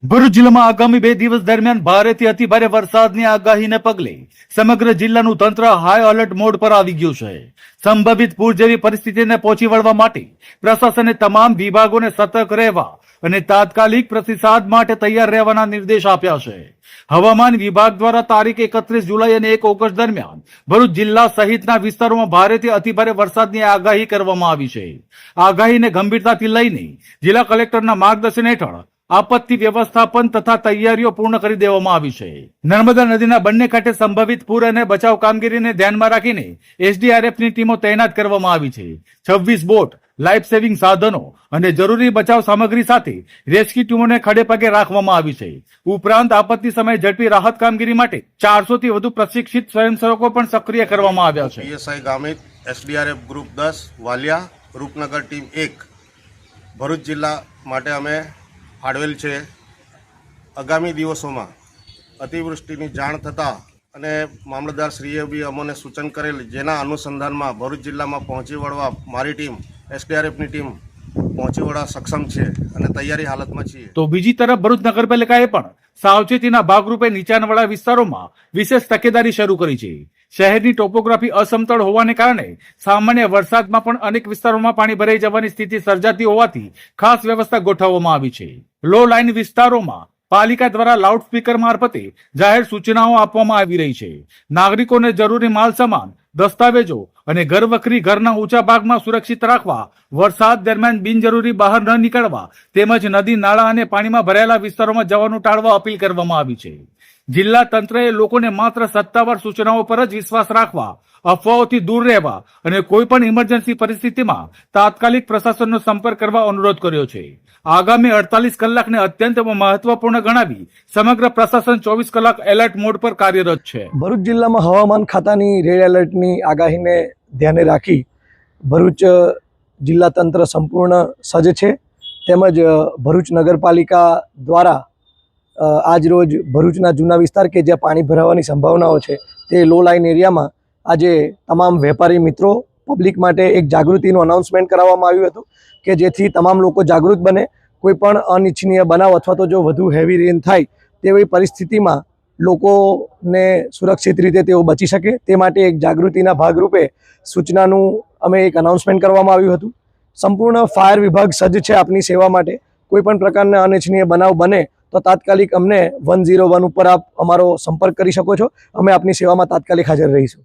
ભરૂચ જિલ્લામાં આગામી 2 દિવસ દરમિયાન ભારેથી અતિભારે વરસાદની આગાહીને પગલે સમગ્ર જિલ્લાનું તંત્ર હાઈ એલર્ટ મોડ પર આવી ગયું છે. સંભવિત પૂર જેવી પરિસ્થિતિને પહોંચી વળવા માટે પ્રશાસને તમામ વિભાગોને સતર્ક રહેવા અને તાત્કાલિક પ્રતિસાદ માટે તૈયાર રહેવાના નિર્દેશ આપ્યા છે. હવામાન વિભાગ દ્વારા તારીખ 31 જુલાઈ અને 1 ઓગસ્ટ દરમિયાન ભરૂચ જિલ્લા સહિતના વિસ્તારોમાં ભારેથી અતિભારે વરસાદની આગાહી કરવામાં આવી છે. આગાહીને ગંભીરતાથી લઈને જિલ્લા કલેક્ટરના માર્ગદર્શન હેઠળ આપત્તિ વ્યવસ્થાપન તથા તૈયારીઓ પૂર્ણ કરી દેવામાં આવી છે. નર્મદા નદીના બંને કાંઠે સંભવિત પૂર અને બચાવ કામગીરીને ધ્યાનમાં રાખીને એસડીઆરએફની ટીમો તૈનાત કરવામાં આવી છે. 26 બોટ, લાઈફ સેવિંગ સાધનો અને જરૂરી બચાવ સામગ્રી સાથે રેસ્ક્યુ ટીમોને ખડે પગે રાખવામાં આવી છે. ઉપરાંત આપત્તિ સમયે ઝડપી રાહત કામગીરી માટે 400 થી વધુ પ્રશિક્ષિત સ્વયંસેવકો પણ સક્રિય કરવામાં આવ્યા છે. PSI Gamit, SDRF group 10, Valia, Rupnagar team 1 Bharuch જિલ્લા માટે અમે ફાળવેલ છે. આગામી દિવસોમાં અતિવૃષ્ટિની જાણ થતાં અને મામલતદારશ્રીએ બી અમોને સૂચન કરેલ, જેના અનુસંધાનમાં ભરૂચ જિલ્લામાં પહોંચી વળવા મારી ટીમ, એસડીઆરએફની ટીમ પહોંચી વળવા સક્ષમ છે અને તૈયારી હાલતમાં છીએ. તો બીજી તરફ ભરૂચ નગરપાલિકાએ પણ સાવચેતીના ભાગરૂપે નીચાણવાળા વિસ્તારોમાં વિશેષ તકેદારી શરૂ કરી છે. શહેરની ટોપોગ્રાફી અસમતળ હોવાને કારણે સામાન્ય વરસાદમાં પણ અનેક વિસ્તારોમાં પાણી ભરાઈ જવાની સ્થિતિ સર્જાતી હોવાથી ખાસ વ્યવસ્થા ગોઠવવામાં આવી છે. લો લાઇન વિસ્તારોમાં પાલિકા દ્વારા લાઉડસ્પીકર મારફતે જાહેર સૂચનાઓ આપવામાં આવી રહી છે. નાગરિકોને જરૂરી માલ સામાન, દસ્તાવેજો અને ઘરવખરી ઘરના ઊંચા ભાગમાં સુરક્ષિત રાખવા, વરસાદ દરમિયાન બિનજરૂરી બહાર ન નીકળવા તેમજ નદી, નાળા અને પાણીમાં ભરાયેલા વિસ્તારોમાં જવાનું ટાળવા અપીલ કરવામાં આવી છે. જિલ્લા તંત્રએ લોકોને માત્ર સત્તાવાર સૂચનાઓ પર જ વિશ્વાસ રાખવા, અફવાઓથી દૂર રહેવા અને કોઈ પણ ઇમરજન્સી પરિસ્થિતિમાં તાત્કાલિક પ્રશાસનનો સંપર્ક કરવા અનુરોધ કર્યો છે. આગામી 48 કલાકને અત્યંત મહત્વપૂર્ણ ગણાવી સમગ્ર પ્રશાસન 24 કલાક એલર્ટ મોડ પર કાર્યરત છે. ભરૂચ જિલ્લામાં હવામાન ખાતાની રેડ એલર્ટની આગાહીને ધ્યાને રાખી ભરૂચ જિલ્લા તંત્ર સંપૂર્ણ સજ્જ છે. તેમજ ભરૂચ નગરપાલિકા દ્વારા આજ રોજ ભરૂચના જૂના વિસ્તાર કે જ્યાં પાણી ભરાવાની સંભાવનાઓ છે તે લો લાઇન એરિયામાં આજે તમામ વેપારી મિત્રો, પબ્લિક માટે એક જાગૃતિનું અનાઉન્સમેન્ટ કરવામાં આવ્યું હતું કે જેથી તમામ લોકો જાગૃત બને. કોઈ પણ અનિચ્છનીય બનાવ અથવા તો જો વધુ હેવી રેન થાય તેવી પરિસ્થિતિમાં લોકોને સુરક્ષિત રીતે તેઓ બચી શકે તે માટે એક જાગૃતિના ભાગરૂપે સૂચનાનું અમે એક અનાઉન્સમેન્ટ કરવામાં આવ્યું હતું. સંપૂર્ણ ફાયર વિભાગ સજ્જ છે આપની સેવા માટે. કોઈ પણ પ્રકારના અનિચ્છનીય બનાવ બને તો તાત્કાલિક અમને 101 ઉપર આપ અમારો સંપર્ક કરી શકો છો. અમે આપની સેવામાં તાત્કાલિક હાજર રહીશું.